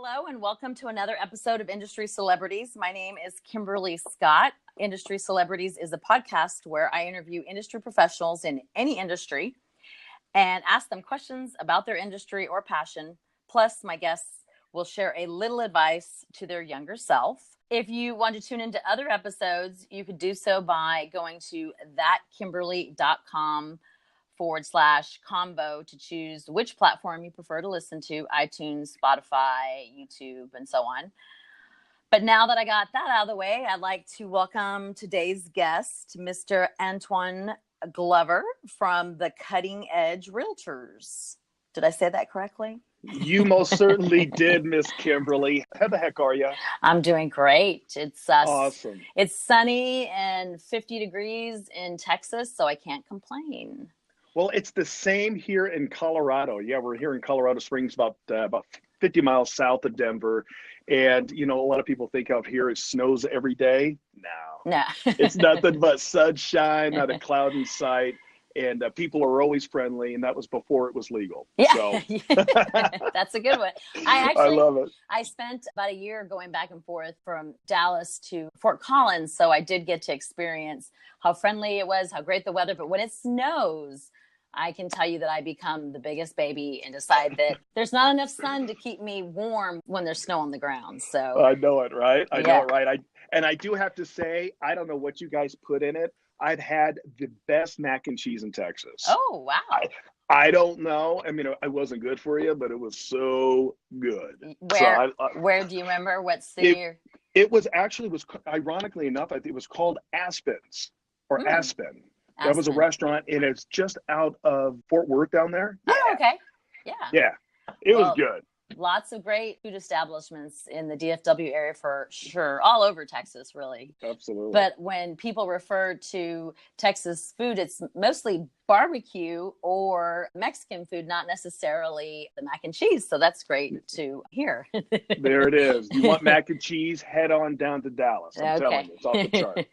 Hello and welcome to another episode of Industry Celebrities. My name is Kimberly Scott. Industry Celebrities is a podcast where I interview industry professionals in any industry and ask them questions about their industry or passion. Plus, my guests will share a little advice to their younger self. If you want to tune into other episodes, you could do so by going to thatkimberly.com/combo to choose which platform you prefer to listen to, iTunes, Spotify, YouTube, and so on. But now that I got that out of the way, I'd like to welcome today's guest, Mr. Antoinne Glover from the Cutting Edge Realtors. Did I say that correctly? You most certainly did, Miss Kimberly. How the heck are you? I'm doing great. It's awesome. It's sunny and 50 degrees in Texas, so I can't complain. Well, it's the same here in Colorado. Yeah, we're here in Colorado Springs, about 50 miles south of Denver. And, you know, a lot of people think out here it snows every day. No. It's nothing but sunshine, not a cloud in sight. And people are always friendly, and that was before it was legal. Yeah, so. That's a good one. I love it. I spent about a year going back and forth from Dallas to Fort Collins, so I did get to experience how friendly it was, how great the weather. But when it snows, I can tell you that I become the biggest baby and decide that there's not enough sun to keep me warm when there's snow on the ground. So I know it, right? I know it, right? I do have to say, I don't know what you guys put in it. I've had the best mac and cheese in Texas. Oh, wow. I don't know. I mean, it wasn't good for you, but it was so good. Where do you remember? What city? It was ironically enough, I think it was called Aspen's or Aspen. That was a restaurant, and it's just out of Fort Worth down there. Oh, okay. Yeah. Yeah. It was good. Lots of great food establishments in the DFW area for sure, all over Texas, really. Absolutely. But when people refer to Texas food, it's mostly barbecue or Mexican food, not necessarily the mac and cheese. So that's great to hear. There it is. You want mac and cheese? Head on down to Dallas. I'm telling you, it's off the chart.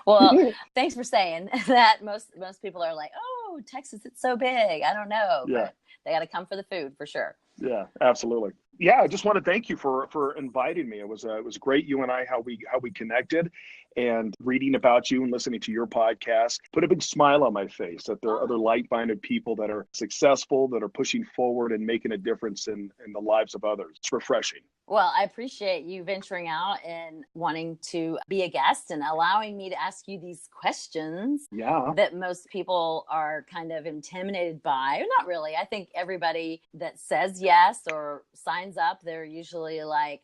Well, thanks for saying that. Most people are like, oh, Texas, it's so big. I don't know. Yeah. But they got to come for the food for sure. Yeah, absolutely. Yeah, I just want to thank you for inviting me. It was great, you and I, how we connected, and reading about you and listening to your podcast put a big smile on my face that there are other like-minded people that are successful, that are pushing forward and making a difference in the lives of others. It's refreshing. Well, I appreciate you venturing out and wanting to be a guest and allowing me to ask you these questions that most people are kind of intimidated by. Or not really. I think everybody that says yes or signs up, they're usually like,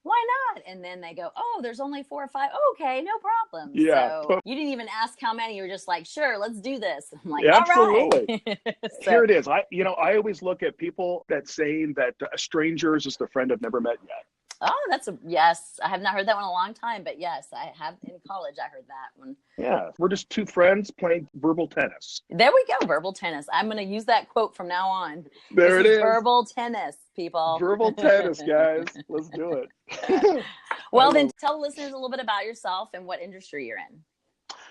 why not? And then they go, oh, there's only 4 or 5. Oh, okay, no problem. Yeah. So you didn't even ask how many. You were just like, sure, let's do this. I'm like, absolutely. All right. Here it is. I always look at people that saying that a stranger is just a friend I've never met yet. Oh, yes. I have not heard that one in a long time, but yes, I have in college. I heard that one. Yeah, we're just two friends playing verbal tennis. There we go, verbal tennis. I'm going to use that quote from now on. There it is. Verbal tennis, people. Verbal tennis, guys. Let's do it. Well, then tell the listeners a little bit about yourself and what industry you're in.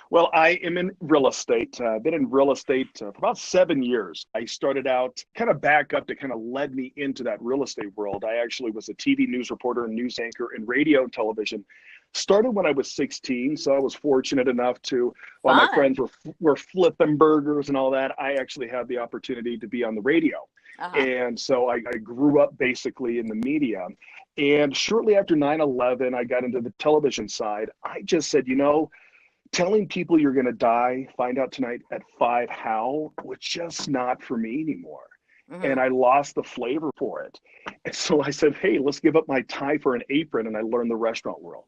Well, I am in real estate. I've been in real estate for about 7 years. I started out kind of back up to kind of led me into that real estate world. I actually was a TV news reporter and news anchor in radio and television. Started when I was 16, so I was fortunate enough to, while my friends were flipping burgers and all that, I actually had the opportunity to be on the radio. And so I grew up basically in the media. And shortly after 9/11, I got into the television side. I just said, telling people you're going to die, find out tonight at 5 how, was just not for me anymore. And I lost the flavor for it. And so I said, hey, let's give up my tie for an apron. And I learned the restaurant world.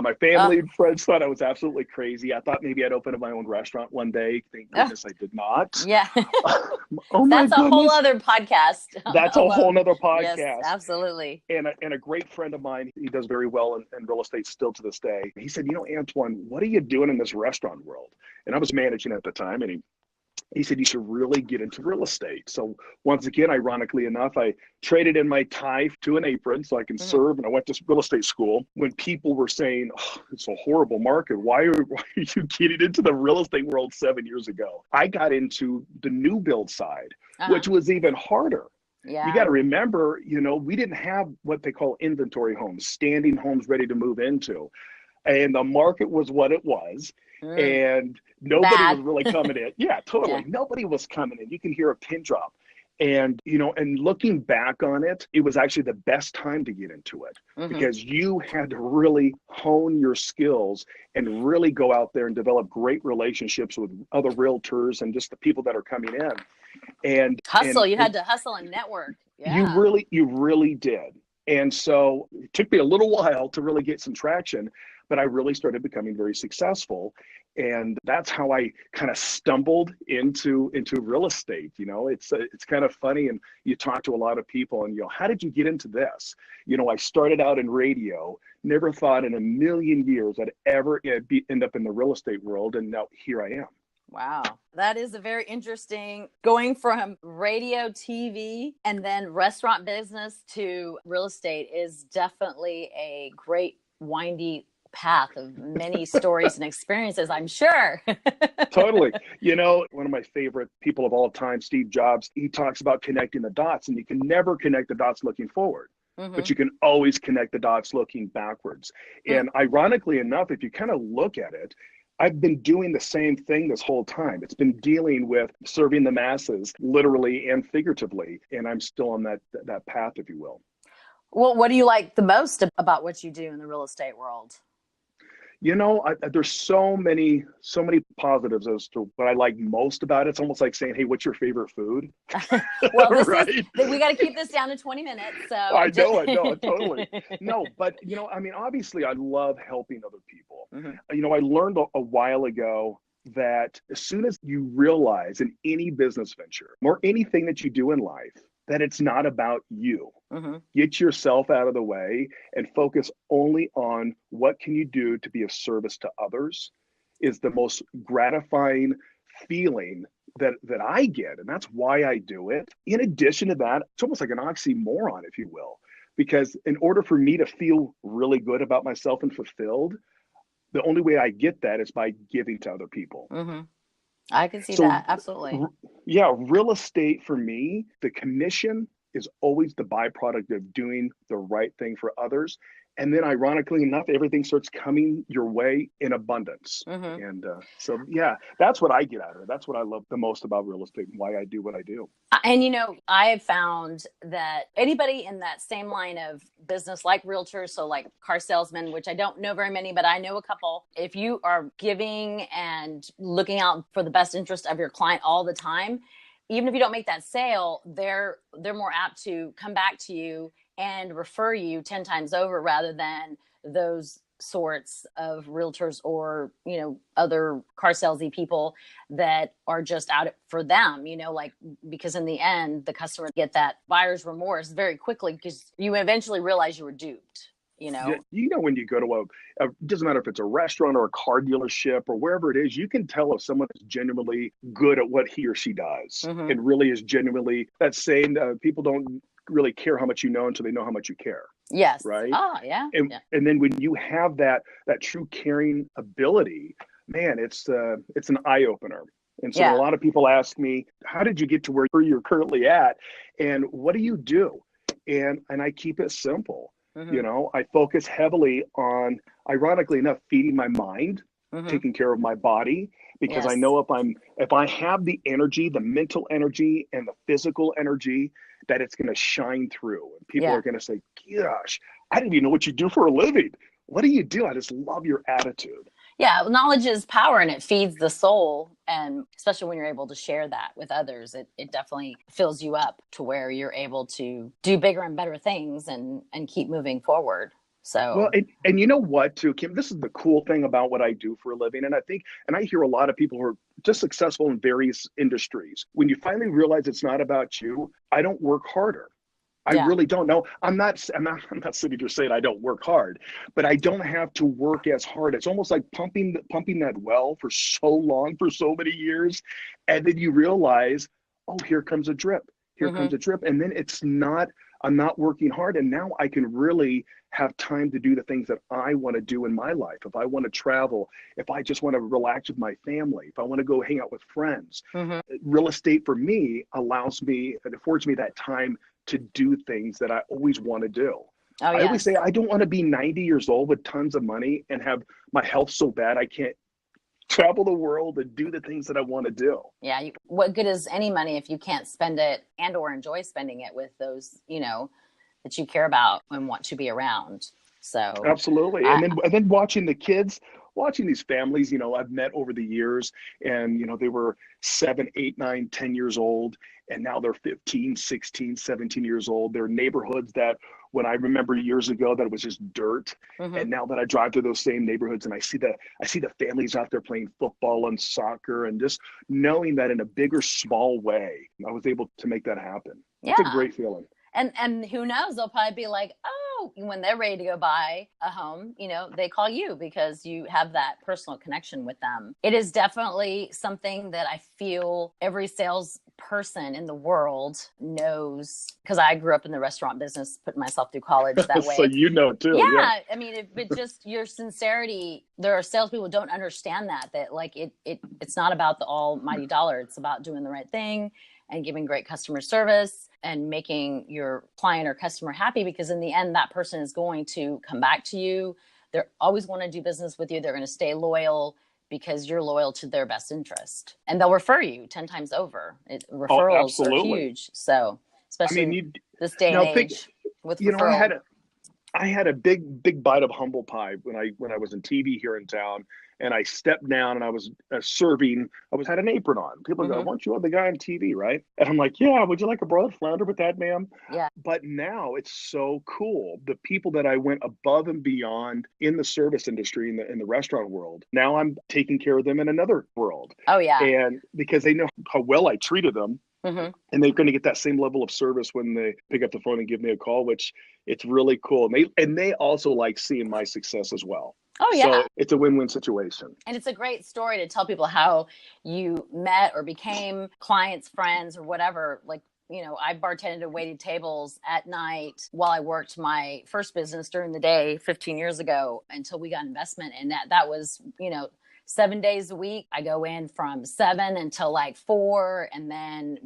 My family and friends thought I was absolutely crazy. I thought maybe I'd open up my own restaurant one day. Thank goodness I did not. Yeah. That's a whole other podcast. That's a whole nother podcast. Yes, absolutely. And a great friend of mine, he does very well in real estate still to this day. He said, Antoinne, what are you doing in this restaurant world? And I was managing at the time, and he said, you should really get into real estate. So once again, ironically enough, I traded in my tie to an apron so I can serve. And I went to real estate school. When people were saying, oh, it's a horrible market, why are you getting into the real estate world 7 years ago? I got into the new build side, which was even harder. You got Yeah. to remember, we didn't have what they call inventory homes, standing homes ready to move into. And the market was what it was. Mm, And nobody was bad. really coming in. Yeah, Yeah. totally. Nobody was coming in. You can hear a pin drop. And, and looking back on it, it was actually the best time to get into it Hmm. because you had to really hone your skills and really go out there and develop great relationships with other realtors and just the people that are coming in. And, Hustle. and You it, had to hustle and network. you Yeah. really did. And so it took me a little while to really get some traction, but I really started becoming very successful. And that's how I kind of stumbled into real estate. It's kind of funny. And you talk to a lot of people and, how did you get into this? I started out in radio, never thought in a million years I'd ever end up in the real estate world. And now here I am. Wow. That is a very interesting going from radio, TV, and then restaurant business to real estate is definitely a great windy path of many stories and experiences, I'm sure. Totally. One of my favorite people of all time, Steve Jobs, he talks about connecting the dots, and you can never connect the dots looking forward, but Hmm. you can always connect the dots looking backwards. And ironically enough, if you kind of look at it, I've been doing the same thing this whole time. It's been dealing with serving the masses, literally and figuratively, and I'm still on that path, if you will. Well, what do you like the most about what you do in the real estate world? There's so many positives as to what I like most about it. It's almost like saying, "Hey, what's your favorite food?" Well, Right? we got to keep this down to 20 minutes. So I know, totally. No, but obviously, I love helping other people. Mhm. I learned a while ago that as soon as you realize in any business venture or anything that you do in life that it's not about you, Mhm. get yourself out of the way and focus only on what can you do to be of service to others is the most gratifying feeling that I get. And that's why I do it. In addition to that, it's almost like an oxymoron, if you will, because in order for me to feel really good about myself and fulfilled, the only way I get that is by giving to other people. Mhm. I can see So, that. Absolutely. yeah, real estate for me, the commission is always the byproduct of doing the right thing for others. And then, ironically enough, everything starts coming your way in abundance. Mhm. And so, yeah, that's what I get out of it. That's what I love the most about real estate and why I do what I do. And I have found that anybody in that same line of business, like realtors, so like car salesmen, which I don't know very many, but I know a couple. If you are giving and looking out for the best interest of your client all the time, even if you don't make that sale, they're more apt to come back to you and refer you 10 times over rather than those sorts of realtors or other car salesy people that are just out for them, like, because in the end the customer get that buyer's remorse very quickly because you eventually realize you were duped. Yeah, when you go to it doesn't matter if it's a restaurant or a car dealership or wherever it is, you can tell if someone is genuinely good at what he or she does Hmm. and really is genuinely, that saying, people don't really care how much you know until they know how much you care, Yes. right? Oh, yeah. Yeah. And then when you have that true caring ability, man, it's an eye opener. And so when a Yeah. lot of people ask me, how did you get to where you're currently at, and what do you do? And I keep it simple. Hmm. I focus heavily on, ironically enough, feeding my mind, Hmm. taking care of my body, because I Yes. know if I have the energy, the mental energy and the physical energy, that it's going to shine through. And people Yeah. are going to say, gosh, I didn't even know what you do for a living. What do you do? I just love your attitude. Yeah, knowledge is power and it feeds the soul. And especially when you're able to share that with others, it definitely fills you up to where you're able to do bigger and better things and keep moving forward. Well, So, and you know what, too, Kim, this is the cool thing about what I do for a living. And I hear a lot of people who are just successful in various industries. When you finally realize it's not about you, I don't work harder. I yeah. really don't know. I'm not sitting here saying I don't work hard, but I don't have to work as hard. It's almost like pumping that well for so long, for so many years. And then you realize, oh, here comes a drip. Here Hmm. comes a drip. And then I'm not working hard. And now I can really have time to do the things that I want to do in my life. If I want to travel, if I just want to relax with my family, if I want to go hang out with friends, Hmm. real estate for me it affords me that time to do things that I always want to do. Oh, I always yes. say I don't want to be 90 years old with tons of money and have my health so bad I can't travel the world and do the things that I want to do. Yeah. What good is any money if you can't spend it and or enjoy spending it with those, that you care about and want to be around? So Absolutely. I, And then watching the kids, watching these families, I've met over the years, and they were 7, 8, 9, 10 years old, and now they're 15, 16, 17 years old. They're neighborhoods that when I remember years ago that it was just dirt. mhm. And now that I drive through those same neighborhoods and I see the families out there playing football and soccer, and just knowing that in a bigger, small way, I was able to make that happen. It's a Yeah. great feeling. And who knows, they'll probably be like, oh, when they're ready to go buy a home, they call you because you have that personal connection with them. It is definitely something that I feel every salesperson in the world knows, because I grew up in the restaurant business, putting myself through college that So way. too. Yeah. I mean, but just your sincerity, there are salespeople who don't understand that like it's not about the almighty dollar. It's about doing the right thing and giving great customer service and making your client or customer happy, because in the end, that person is going to come back to you. They're always want to do business with you. They're going to stay loyal because you're loyal to their best interest, and they'll refer you 10 times over. Oh, Referrals are absolutely. huge. So I mean, especially this day and now think, age with I referral. had a big bite of humble pie when I was in TV here in town, and I stepped down and I was serving. Had an apron on. People go, Mm-hmm. "Weren't you the guy on TV, right?" And I'm like, "Yeah. Would you like a broiled flounder with that, ma'am?" Yeah. But now it's so cool. The people that I went above and beyond in the service industry, in the restaurant world, now I'm taking care of them in another world. Oh, yeah. And because they know how well I treated them, Mm-hmm. and they're going to get that same level of service when they pick up the phone and give me a call, which it's really cool. And they also like seeing my success as well. Oh, So yeah. it's a win-win situation. And it's a great story to tell people how you met or became clients, friends, or whatever. Like, I bartended and waited tables at night while I worked my first business during the day 15 years ago until we got investment. And that was, 7 days a week. I go in from 7 until like 4, and then,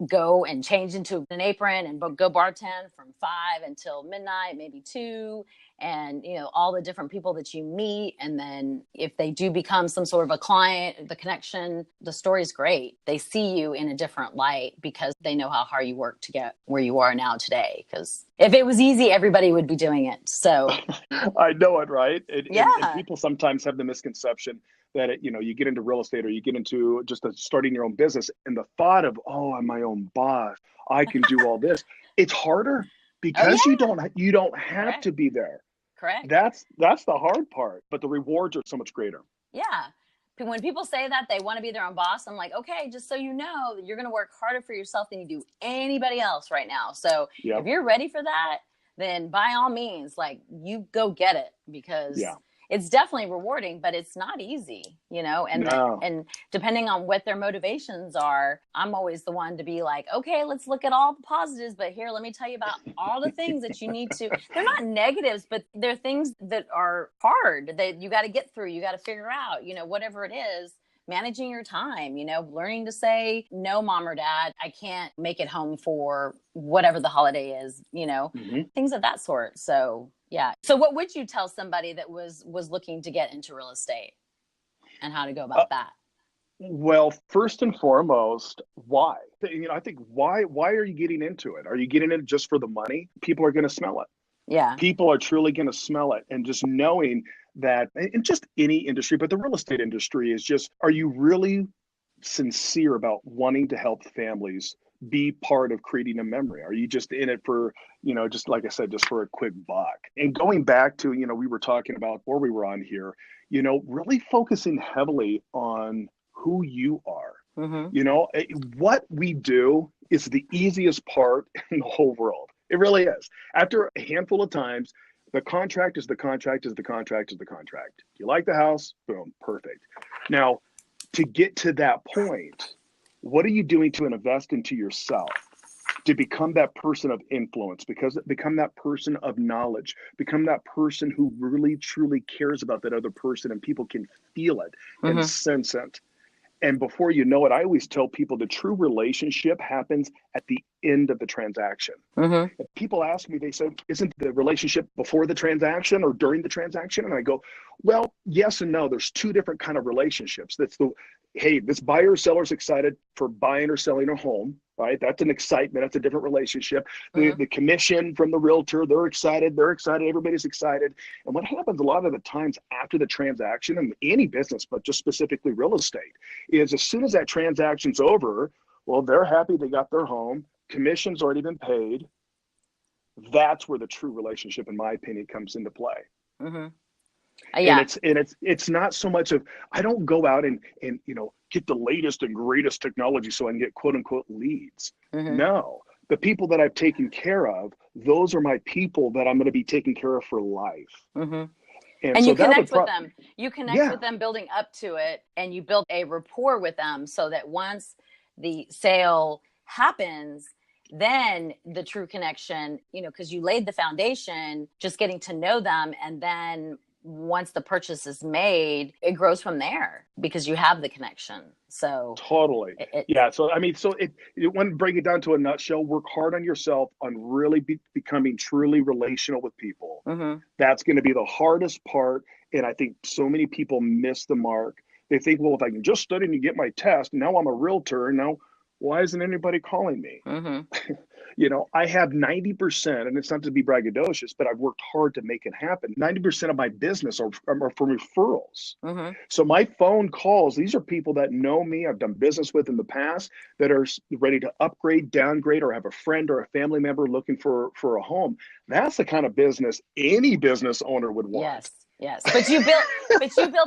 go and change into an apron and go bartend from 5 until midnight, maybe 2. And, all the different people that you meet. And then if they do become some sort of a client, the connection, the story's great. They see you in a different light because they know how hard you work to get where you are now today. Because if it was easy, everybody would be doing it. So I know it, right? yeah. And people sometimes have the misconception that you get into real estate or you get into just starting your own business, and the thought of, oh, I'm my own boss, I can do all this. It's harder Oh, because yeah. you don't have Correct. to be there. Correct. That's the hard part, but the rewards are so much greater. Yeah. When people say that they want to be their own boss, I'm like, okay, just so you know, you're going to work harder for yourself than you do anybody else right now. So Yeah. if you're ready for that, then by all means, like, you go get it, because Yeah. it's definitely rewarding, but it's not easy, and No. and depending on what their motivations are, I'm always the one to be like, okay, let's look at all the positives, but here, let me tell you about all the things that you need to, they're not negatives, but they're things that are hard that you got to get through. You got to figure out, whatever it is, managing your time, learning to say, no, mom or dad, I can't make it home for whatever the holiday is, Mm-hmm. things of that sort. So yeah. So what would you tell somebody that was looking to get into real estate and how to go about that? Well, first and foremost, why? I think why are you getting into it? Are you getting it just for the money? People are going to smell it. Yeah. People are truly going to smell it. And just knowing that in just any industry, but the real estate industry is just, are you really sincere about wanting to help families be part of creating a memory? Are you just in it for, just like I said, just for a quick buck? And going back to, we were talking about, or we were on here, really focusing heavily on who you are. Mm-hmm. What we do is the easiest part in the whole world. It really is. After a handful of times, the contract is the contract is the contract is the contract. You like the house? Boom, perfect. Now, to get to that point, what are you doing to invest into yourself, to become that person of influence, become that person of knowledge, become that person who really truly cares about that other person, and people can feel it and Mm-hmm. sense it. And before you know it, I always tell people the true relationship happens at the end of the transaction. Mm-hmm. If people ask me, they say, isn't the relationship before the transaction or during the transaction? And I go, well, yes and no. There's two different kind of relationships. That's the, hey, this buyer or seller's excited for buying or selling a home, right? That's an excitement. That's a different relationship. Mm-hmm. The commission from the realtor, they're excited. Everybody's excited. And what happens a lot of the times after the transaction in any business, but just specifically real estate, is as soon as that transaction's over, well, they're happy they got their home. Commission's already been paid. That's where the true relationship, in my opinion, comes into play. Mm-hmm. And Yeah. it's not so much of, I don't go out and get the latest and greatest technology so I can get quote unquote leads. Mm-hmm. No, the people that I've taken care of, those are my people that I'm going to be taking care of for life. Mm-hmm. And And so you that connect would with them. You connect yeah, with them building up to it, and you build a rapport with them so that once the sale happens, then the true connection, because you laid the foundation, just getting to know them. And then once the purchase is made, it grows from there because you have the connection. So totally. Yeah. So, I mean, so you want to break it down to a nutshell, work hard on yourself on really becoming truly relational with people. mm-hmm. That's going to be the hardest part. And I think so many people miss the mark. They think, well, if I can just study and get my test, now I'm a realtor. And now, why isn't anybody calling me? Mm-hmm. I have 90%, and it's not to be braggadocious, but I've worked hard to make it happen. 90% of my business are from referrals. Mm-hmm. So my phone calls, these are people that know me, I've done business with in the past, that are ready to upgrade, downgrade, or have a friend or a family member looking for a home. That's the kind of business any business owner would want. Yes. But you built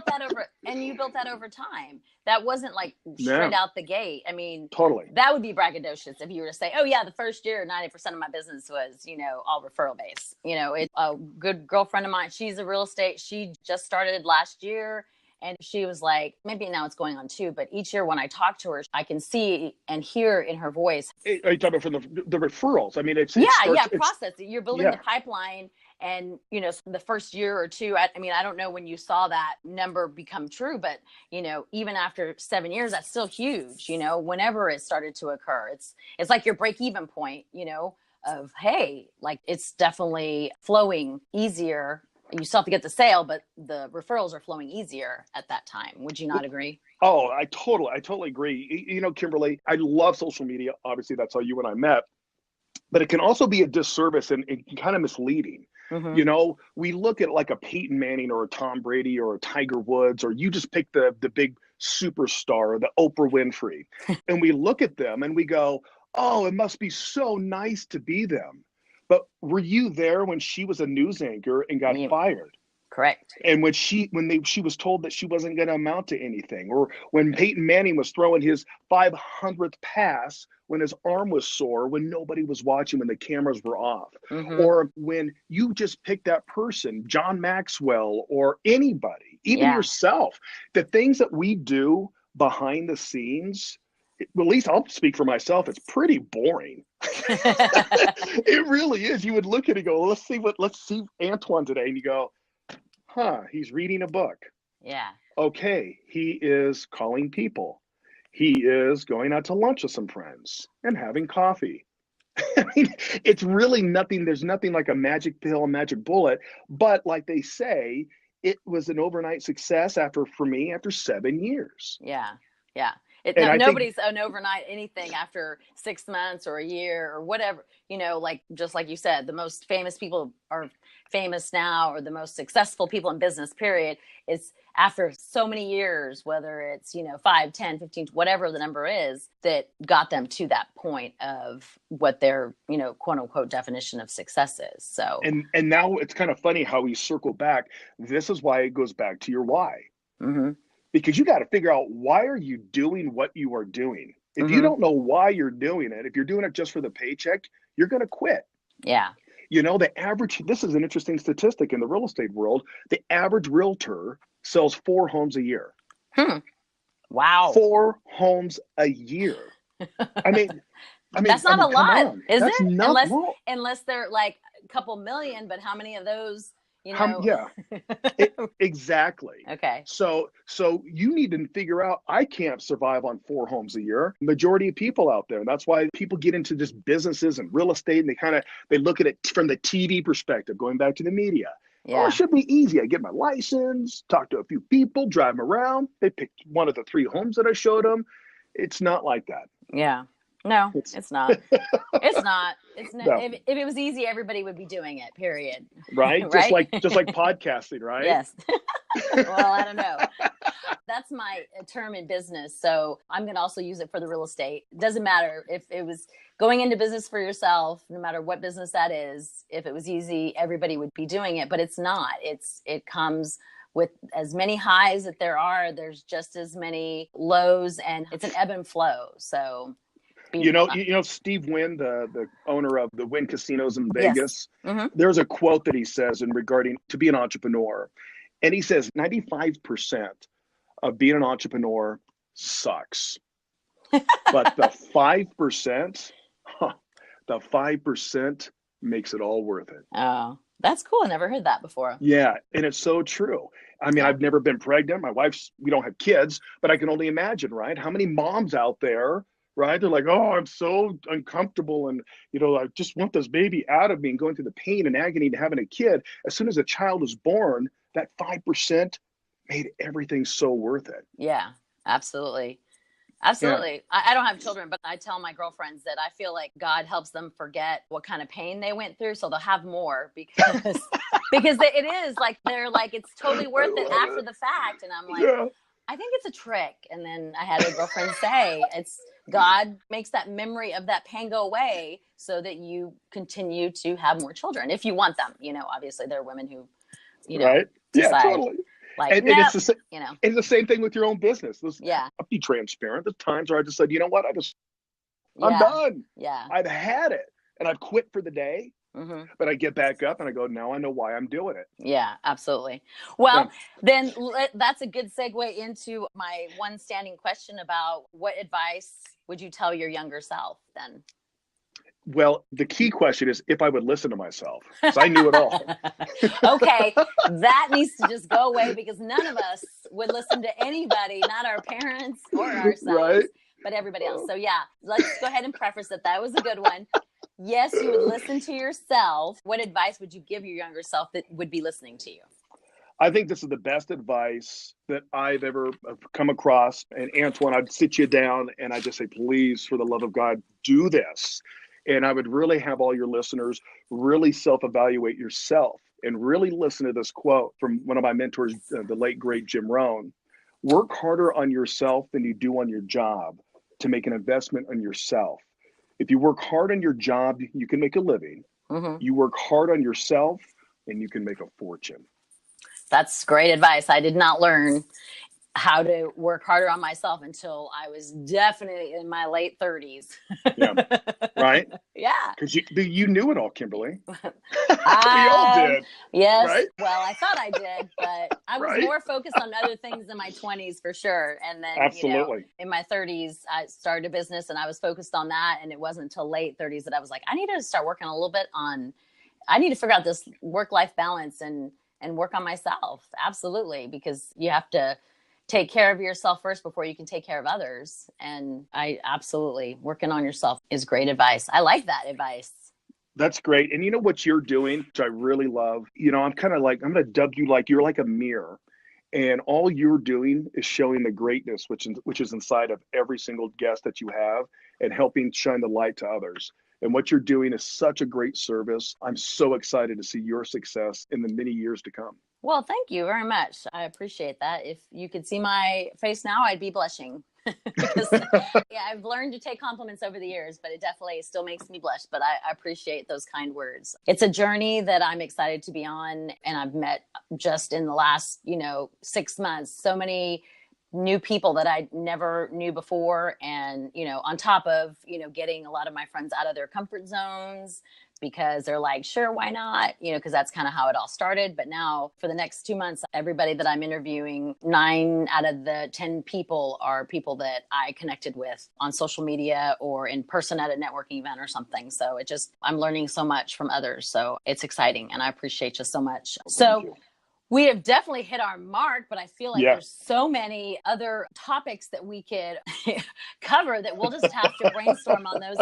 that over time. That wasn't like straight No, out the gate. I mean, totally. that would be braggadocious if you were to say, oh yeah, the first year, 90% of my business was, all referral based. It's a good girlfriend of mine. She's a real estate. She just started last year. And she was like, maybe now it's going on too, but each year when I talk to her, I can see and hear in her voice. Are you talking about from the referrals? I mean, it Yeah, starts, process. You're building the pipeline. And, the first year or two, I don't know when you saw that number become true, but, even after 7 years, that's still huge, whenever it started to occur. It's like your break even point, of, hey, like it's definitely flowing easier. You still have to get the sale, but the referrals are flowing easier at that time. Would you not agree? Oh, I totally agree. Kimberly, I love social media. Obviously, that's how you and I met. But it can also be a disservice and kind of misleading. Mm-hmm. We look at like a Peyton Manning or a Tom Brady or a Tiger Woods, or you just pick the big superstar, the Oprah Winfrey, and we look at them and we go, oh, it must be so nice to be them. But were you there when she was a news anchor and got fired? Correct. And when she was told that she wasn't going to amount to anything, or when Peyton Manning was throwing his 500th pass when his arm was sore, when nobody was watching, when the cameras were off, Mm-hmm. or when you just pick that person, John Maxwell, or anybody, even yourself, the things that we do behind the scenes, at least I'll speak for myself, it's pretty boring. It really is. You would look at it and go, let's see Antoine today, and you go, he's reading a book. Yeah. Okay, he is calling people. He is going out to lunch with some friends and having coffee. I mean, it's really nothing. There's nothing like a magic pill, a magic bullet. But like they say, it was an overnight success after 7 years. Yeah. Nobody's an overnight anything after 6 months or a year or whatever, like, just like you said, the most famous people are famous now, or the most successful people in business, period. It's after so many years, whether it's, 5, 10, 15, whatever the number is, that got them to that point of what their, quote unquote definition of success is. So, and now it's kind of funny how we circle back. This is why it goes back to your why. Mm-hmm. Because you got to figure out, why are you doing what you are doing? If Mm-hmm. you don't know why you're doing it, if you're doing it just for the paycheck, you're going to quit. Yeah. This is an interesting statistic in the real estate world. The average realtor sells 4 homes a year. Wow. 4 homes a year. I mean, that's not a lot, is That's it? not, Unless they're like a couple million, but how many of those, you know. Yeah, exactly. Okay. So you need to figure out, I can't survive on 4 homes a year. Majority of people out there. That's why people get into just businesses and real estate, and they look at it from the TV perspective, going back to the media. Oh, it Yeah. should be easy. I get my license, talk to a few people, drive them around. They picked one of the 3 homes that I showed them. It's not like that. Yeah. No, It's it's not. It's not. It's not. no, If it was easy, everybody would be doing it, period. right? Right? Just like podcasting, right? Yes. Well, I don't know. That's my term in business. So I'm going to also use it for the real estate. It doesn't matter if it was going into business for yourself, no matter what business that is. If it was easy, everybody would be doing it, but it's not. It comes with as many highs that there are, there's just as many lows, and it's an ebb and flow. So You know, Steve Wynn, the owner of the Wynn Casinos in yes. Vegas, Mm-hmm. there's a quote that he says in regarding to be an entrepreneur. And he says 95% of being an entrepreneur sucks. But the 5%, the 5% makes it all worth it. Oh, that's cool. I never heard that before. Yeah, and it's so true. I mean, Yeah. I've never been pregnant. We don't have kids, but I can only imagine, right? How many moms out there, right? They're like, oh, I'm so uncomfortable. And, I just want this baby out of me, and going through the pain and agony to having a kid. As soon as a child is born, that 5% made everything so worth it. Yeah, absolutely. Absolutely. Yeah. I don't have children, but I tell my girlfriends that I feel like God helps them forget what kind of pain they went through, so they'll have more because it is like they're like, it's totally worth it after the fact. And I'm like, yeah. I think it's a trick. And then I had a girlfriend say, it's God makes that memory of that pain go away so that you continue to have more children if you want them. Obviously there are women who, right? Decide, yeah, totally. Like, and it's the same thing with your own business. I'll be transparent. There's times where I just said, you know what? I'm done. Yeah. I've had it, and I've quit for the day. Mm-hmm. But I get back up and I go, now I know why I'm doing it. Yeah, absolutely. Well, then that's a good segue into my one standing question about what advice would you tell your younger self then? Well, the key question is if I would listen to myself, because I knew it all. Okay, that needs to just go away, because none of us would listen to anybody, not our parents or ourselves, right? But everybody else. So yeah, let's go ahead and preface that was a good one. Yes, you would listen to yourself. What advice would you give your younger self that would be listening to you? I think this is the best advice that I've ever come across. And Antoinne, I'd sit you down and I'd just say, please, for the love of God, do this. And I would really have all your listeners really self-evaluate yourself and really listen to this quote from one of my mentors, the late, great Jim Rohn. Work harder on yourself than you do on your job to make an investment on yourself. If you work hard on your job, you can make a living. Mm-hmm. You work hard on yourself and you can make a fortune. That's great advice. I did not learn how to work harder on myself until I was definitely in my late 30s. Yeah. Right? Yeah. Because you knew it all, Kimberly. We all did. Yes. Right? Well, I thought I did, but I was more focused on other things in my 20s for sure. And then, absolutely. In my 30s, I started a business and I was focused on that. And it wasn't until late 30s that I was like, I need to start working a little bit I need to figure out this work-life balance and work on myself. Absolutely. Because you have to take care of yourself first before you can take care of others. And working on yourself is great advice. I like that advice. That's great. And you know what you're doing, which I really love? I'm kind of like, I'm going to dub you like you're like a mirror. And all you're doing is showing the greatness, which is inside of every single guest that you have, and helping shine the light to others. And what you're doing is such a great service. I'm so excited to see your success in the many years to come. Well, thank you very much. I appreciate that. If you could see my face now, I'd be blushing. I've learned to take compliments over the years, but it definitely still makes me blush. But I appreciate those kind words. It's a journey that I'm excited to be on. And I've met just in the last, 6 months, so many new people that I never knew before. And, on top of, getting a lot of my friends out of their comfort zones because they're like, sure, why not? Because that's kind of how it all started. But now for the next 2 months, everybody that I'm interviewing, 9 out of the 10 people are people that I connected with on social media or in person at a networking event or something. So I'm learning so much from others. So it's exciting. And I appreciate you so much. Thank you. We have definitely hit our mark, but I feel like Yeah. there's so many other topics that we could cover that we'll just have to brainstorm on those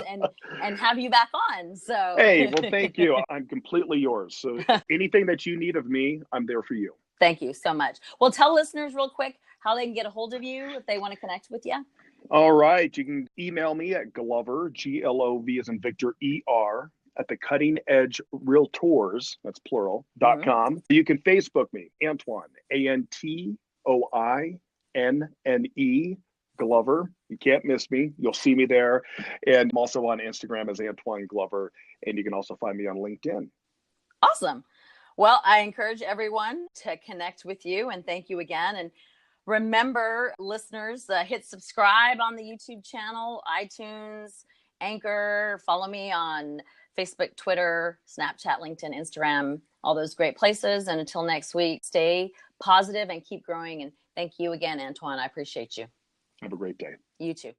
and have you back on. So Hey, well, thank you. I'm completely yours. So anything that you need of me, I'm there for you. Thank you so much. Well, tell listeners real quick how they can get a hold of you if they want to connect with you. All right. You can email me at Glover, Glov as in Victor, ER, at the Cutting Edge Realtors, that's plural, .com. You can Facebook me, Antoinne, ANTOINNE, Glover. You can't miss me. You'll see me there. And I'm also on Instagram as Antoinne Glover. And you can also find me on LinkedIn. Awesome. Well, I encourage everyone to connect with you, and thank you again. And remember, listeners, hit subscribe on the YouTube channel, iTunes, Anchor. Follow me on Facebook, Twitter, Snapchat, LinkedIn, Instagram, all those great places. And until next week, stay positive and keep growing. And thank you again, Antoinne. I appreciate you. Have a great day. You too.